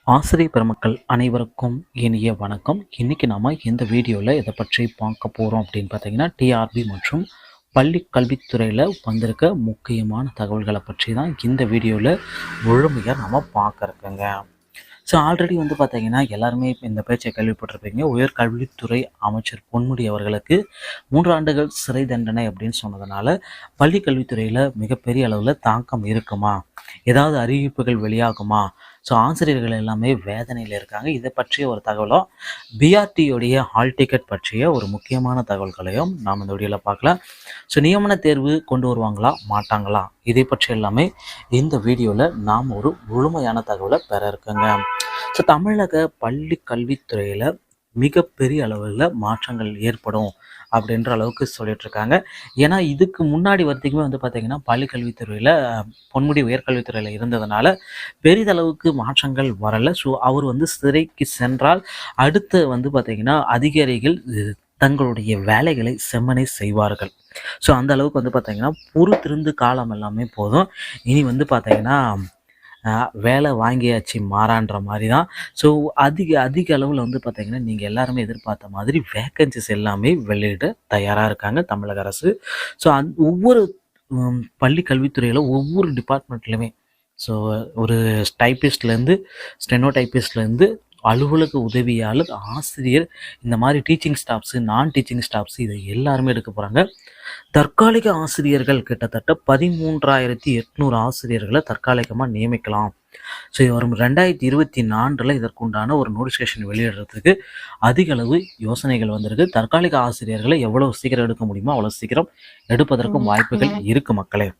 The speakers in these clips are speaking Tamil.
ஆசிரியர் பெருமக்கள் அனைவருக்கும் இனிய வணக்கம். இன்னைக்கு நாம இந்த வீடியோவில் எதை பற்றி பார்க்க போகிறோம் அப்படின்னு பார்த்தீங்கன்னா, டிஆர்பி மற்றும் பள்ளி கல்வித்துறையில் வந்திருக்க முக்கியமான தகவல்களை பற்றி தான் இந்த வீடியோவில் முழுமையாக நம்ம பார்க்க இருக்கோங்க. ஸோ ஆல்ரெடி பார்த்தீங்கன்னா எல்லாருமே இந்த பேச்சை கேள்விப்பட்டிருப்பீங்க. உயர்கல்வித்துறை அமைச்சர் பொன்முடி அவர்களுக்கு 3 ஆண்டுகள் சிறை தண்டனை அப்படின்னு சொன்னதுனால பள்ளி கல்வித்துறையில் மிகப்பெரிய அளவில் தாக்கம் இருக்குமா, ஏதாவது அறிவிப்புகள் வெளியாகுமா, ஸோ ஆசிரியர்கள் எல்லாமே வேதனையில் இருக்காங்க. இதை பற்றிய ஒரு தகவலும் பிஆர்டியோடைய ஹால் டிக்கெட் பற்றிய ஒரு முக்கியமான தகவல்களையும் நாம் இந்த வீடியோவில் பார்க்கலாம். ஸோ நியமன தேர்வு கொண்டு வருவாங்களா மாட்டாங்களா, இதை பற்றி எல்லாமே இந்த வீடியோவில் நாம் ஒரு முழுமையான தகவலை பெற இருக்குங்க. ஸோ தமிழக பள்ளி கல்வித்துறையில் மிகப்பெரிய அளவில் மாற்றங்கள் ஏற்படும் அப்படின்ற அளவுக்கு சொல்லிட்டு இருக்காங்க. ஏன்னா இதுக்கு முன்னாடி வரைக்குமே பார்த்தீங்கன்னா பள்ளி கல்வித்துறையில் பொன்முடி உயர்கல்வித்துறையில் இருந்ததுனால பெரிதளவுக்கு மாற்றங்கள் வரலை. ஸோ அவர் சிறைக்கு சென்றால் அடுத்து பார்த்தீங்கன்னா அதிகாரிகள் தங்களுடைய வேலைகளை செம்மனை செய்வார்கள். ஸோ அந்த அளவுக்கு பார்த்தீங்கன்னா பொறுத்திருந்து காலம் எல்லாமே போதும். இனி பார்த்தீங்கன்னா வேலை வாங்கியாச்சு மாறான்ற மாதிரி தான். ஸோ அதிக அதிக அளவில் பார்த்தீங்கன்னா நீங்கள் எல்லாருமே எதிர்பார்த்த மாதிரி வேக்கன்சிஸ் எல்லாமே வெளியிட தயாராக இருக்காங்க தமிழக அரசு. ஸோ ஒவ்வொரு பள்ளி கல்வித்துறையில் ஒவ்வொரு டிபார்ட்மெண்ட்லையுமே ஸோ ஒரு டைப்பிஸ்ட்லேருந்து ஸ்டெனோடைப்பிஸ்ட்லேருந்து அலுவலக உதவியாளர், ஆசிரியர், இந்த மாதிரி டீச்சிங் ஸ்டாஃப்ஸு, நான் டீச்சிங் ஸ்டாஃப்ஸு இதை எல்லாருமே எடுக்க போகிறாங்க. தற்காலிக ஆசிரியர்கள் கிட்டத்தட்ட 13,800 ஆசிரியர்களை தற்காலிகமாக நியமிக்கலாம். ஸோ வரும் 2024 இதற்குண்டான ஒரு நோட்டிஃபிகேஷன் வெளியிடுறதுக்கு அதிக அளவு யோசனைகள் வந்திருக்கு. தற்காலிக ஆசிரியர்களை எவ்வளோ சீக்கிரம் எடுக்க முடியுமோ அவ்வளோ சீக்கிரம் எடுப்பதற்கும் வாய்ப்புகள் இருக்குது மக்களே.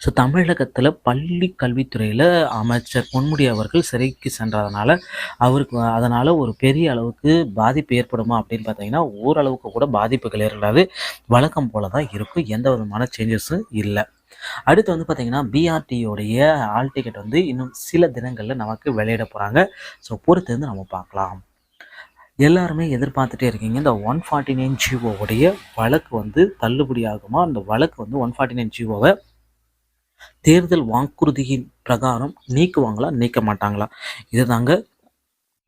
ஸோ தமிழகத்தில் பள்ளி கல்வித்துறையில் அமைச்சர் பொன்முடி அவர்கள் சிறைக்கு சென்றதுனால அவருக்கு அதனால் ஒரு பெரிய அளவுக்கு பாதிப்பு ஏற்படுமா அப்படின்னு பார்த்தீங்கன்னா ஓரளவுக்கு கூட பாதிப்புகள் ஏற்படாது. வழக்கம் போல தான் இருக்கும், எந்த விதமான சேஞ்சஸும் இல்லை. அடுத்து பார்த்தீங்கன்னா பிஆர்டியோடைய ஆல் டிக்கெட் இன்னும் சில தினங்களில் நமக்கு வெளியிட போகிறாங்க. ஸோ பொறுத்து நம்ம பார்க்கலாம். எல்லாருமே எதிர்பார்த்துட்டே இருக்கீங்க, இந்த 149 ஜிஓவுடைய வழக்கு தள்ளுபடி ஆகுமா, அந்த வழக்கு 149 ஜிஓவை தேர்தல் வாக்குறுதியின் பிரகாரம் நீக்குவாங்களா நீக்க மாட்டாங்களா, இது தாங்க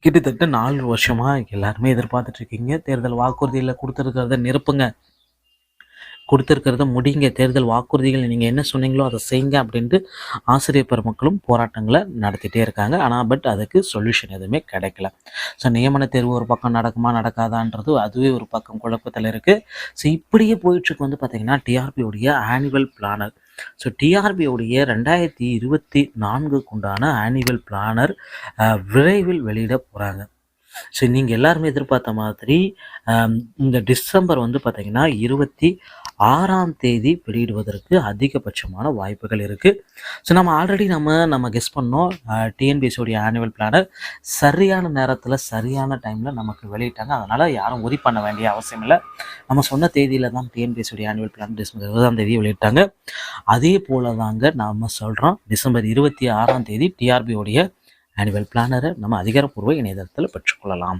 கிட்டத்தட்ட 4 வருஷமாக எல்லாருமே எதிர்பார்த்துட்டு இருக்கீங்க. தேர்தல் வாக்குறுதியில் கொடுத்துருக்கிறத நிரப்புங்க, கொடுத்துருக்கிறத முடிங்க, தேர்தல் வாக்குறுதிகள் நீங்கள் என்ன சொன்னீங்களோ அதை செய்யுங்க அப்படின்ட்டு ஆசிரியர் பெருமக்களும் போராட்டங்களை நடத்திட்டே இருக்காங்க. ஆனால் அதுக்கு சொல்யூஷன் எதுவுமே கிடைக்கல. ஸோ நியமன தேர்வு ஒரு பக்கம் நடக்குமா நடக்காதான்றது அதுவே ஒரு பக்கம் குழப்பத்தில் இருக்குது. ஸோ இப்படியே போயிட்டுருக்கு பார்த்தீங்கன்னா டிஆர்பியோடைய ஆனுவல் பிளானர். ஸோ டிஆர்பியோடைய 2024 உண்டான ஆனுவல் பிளானர் விரைவில் வெளியிட போகிறாங்க. ஸோ நீங்கள் எல்லாருமே எதிர்பார்த்த மாதிரி இந்த டிசம்பர் பார்த்தீங்கன்னா 26ஆம் தேதி வெளியிடுவதற்கு அதிகபட்சமான வாய்ப்புகள் இருக்குது. ஸோ நம்ம ஆல்ரெடி நம்ம கெஸ் பண்ணோம், டிஎன்பிஎஸ்சியோடைய ஆனுவல் பிளானர் சரியான நேரத்தில் சரியான டைமில் நமக்கு வெளியிட்டாங்க. அதனால் யாரும் உரி பண்ண வேண்டிய அவசியம் இல்லை. நம்ம சொன்ன தேதியில் தான் டிஎன்பிஎஸ்சியோடைய ஆனுவல் பிளான் டிசம்பர் 20ஆம் தேதி வெளியிட்டாங்க. அதே போல் தாங்க நாம் சொல்கிறோம், டிசம்பர் 26ஆம் தேதி டிஆர்பியோடைய ஆனுவல் பிளானரை நம்ம அதிகாரப்பூர்வ இணையதளத்தில் பெற்றுக்கொள்ளலாம்.